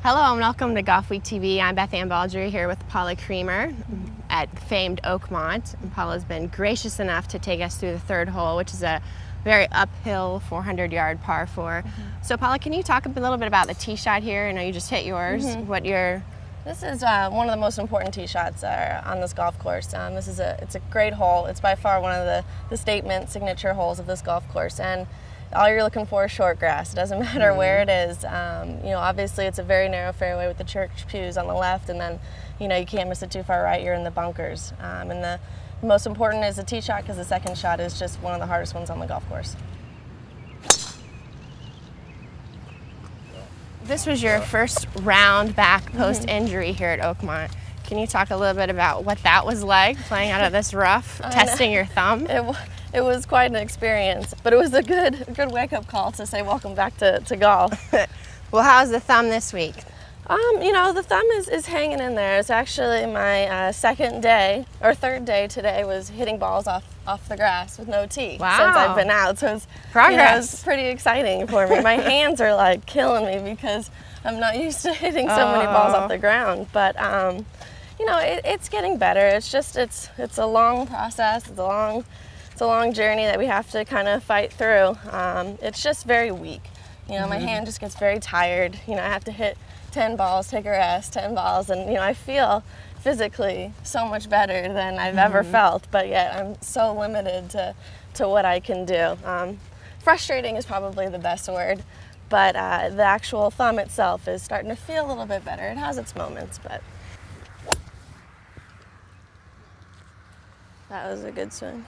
Hello and welcome to Golfweek TV. I'm Beth Ann Baldry here with Paula Creamer at famed Oakmont. And Paula's been gracious enough to take us through the third hole, which is a very uphill 400-yard par 4. So Paula, can you talk a little bit about the tee shot here? I know you just hit yours. This is one of the most important tee shots on this golf course. It's a great hole. It's by far one of the statement signature holes of this golf course, and all you're looking for is short grass. It doesn't matter where it is. Obviously it's a very narrow fairway with the church pews on the left, and then you can't miss it too far right. You're in the bunkers, and the most important is the tee shot, because the second shot is just one of the hardest ones on the golf course. This was your first round back post-injury here at Oakmont. Can you talk a little bit about what that was like, playing out of this rough, testing your thumb? It was quite an experience, but it was a good wake-up call to say welcome back to golf. Well, how's the thumb this week? The thumb is hanging in there. It's actually my third day today was hitting balls off the grass with no tee since I've been out. So it's progress. It's pretty exciting for me. My hands are like killing me because I'm not used to hitting so many balls off the ground. But it's getting better. It's a long process. It's a long journey that we have to kind of fight through. It's just very weak. My hand just gets very tired. I have to hit 10 balls, take a rest, 10 balls, and I feel physically so much better than I've ever felt, but yet I'm so limited to what I can do. Frustrating is probably the best word, but the actual thumb itself is starting to feel a little bit better. It has its moments, but that was a good swing.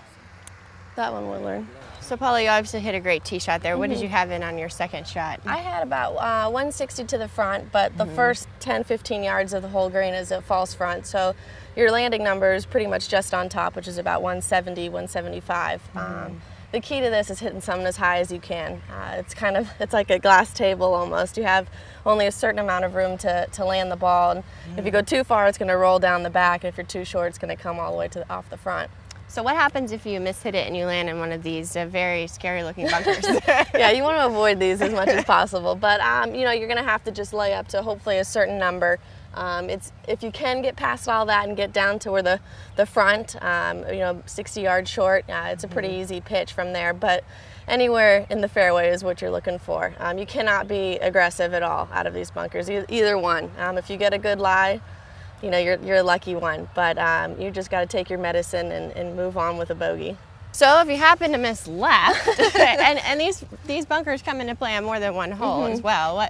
That one we'll learn. So Paula, you obviously hit a great tee shot there. What did you have in on your second shot? I had about 160 to the front, but the first 10-15 yards of the whole green is a false front. So your landing number is pretty much just on top, which is about 170, 175. The key to this is hitting something as high as you can. It's like a glass table almost. You have only a certain amount of room to land the ball, and if you go too far, it's going to roll down the back. If you're too short, it's going to come all the way off the front. So what happens if you mishit it and you land in one of these very scary-looking bunkers? Yeah, you want to avoid these as much as possible, but you're going to have to just lay up to hopefully a certain number. If you can get past all that and get down to where the front, 60 yards short, it's a pretty easy pitch from there. But anywhere in the fairway is what you're looking for. You cannot be aggressive at all out of these bunkers, either one. If you get a good lie, you're a lucky one, but you just got to take your medicine and move on with a bogey. So if you happen to miss left, and these bunkers come into play on more than one hole as well,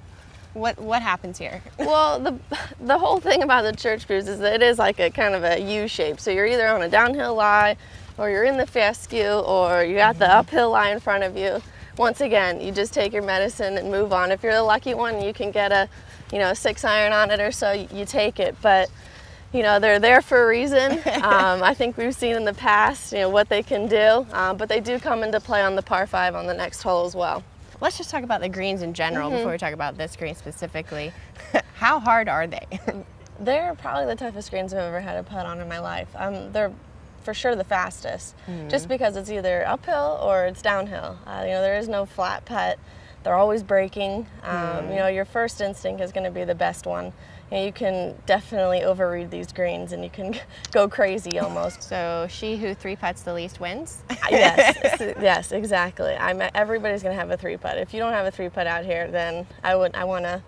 what happens here? Well, the whole thing about the church pews is that it is like a kind of a U shape. So you're either on a downhill lie, or you're in the fescue, or you got the uphill lie in front of you. Once again, you just take your medicine and move on. If you're the lucky one, you can get a 6-iron on it or so, you take it. But they're there for a reason. I think we've seen in the past what they can do, but they do come into play on the par 5 on the next hole as well. Let's just talk about the greens in general before we talk about this green specifically. How hard are they? They're probably the toughest greens I've ever had to putt on in my life. They're for sure the fastest, just because it's either uphill or it's downhill. There is no flat putt. They're always breaking. Your first instinct is going to be the best one. You can definitely overread these greens and you can go crazy almost. So she who 3-putts the least wins? Yes, exactly. Everybody's going to have a 3-putt. If you don't have a 3-putt out here, then I want to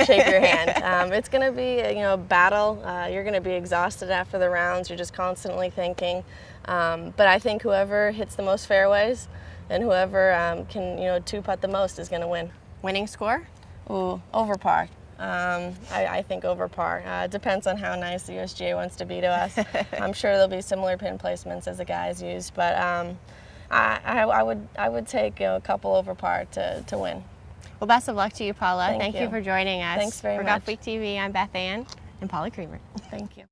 shake your hand. It's going to be a battle. You're going to be exhausted after the rounds. You're just constantly thinking. But I think whoever hits the most fairways and whoever can 2-putt the most is going to win. Winning score? Ooh, over par. I think over par. It depends on how nice the USGA wants to be to us. I'm sure there'll be similar pin placements as the guys use, but I would take a couple over par to win. Well, best of luck to you, Paula. Thank you for joining us. Thanks very much. For Golfweek TV, I'm Beth Ann and Paula Creamer. Thank you.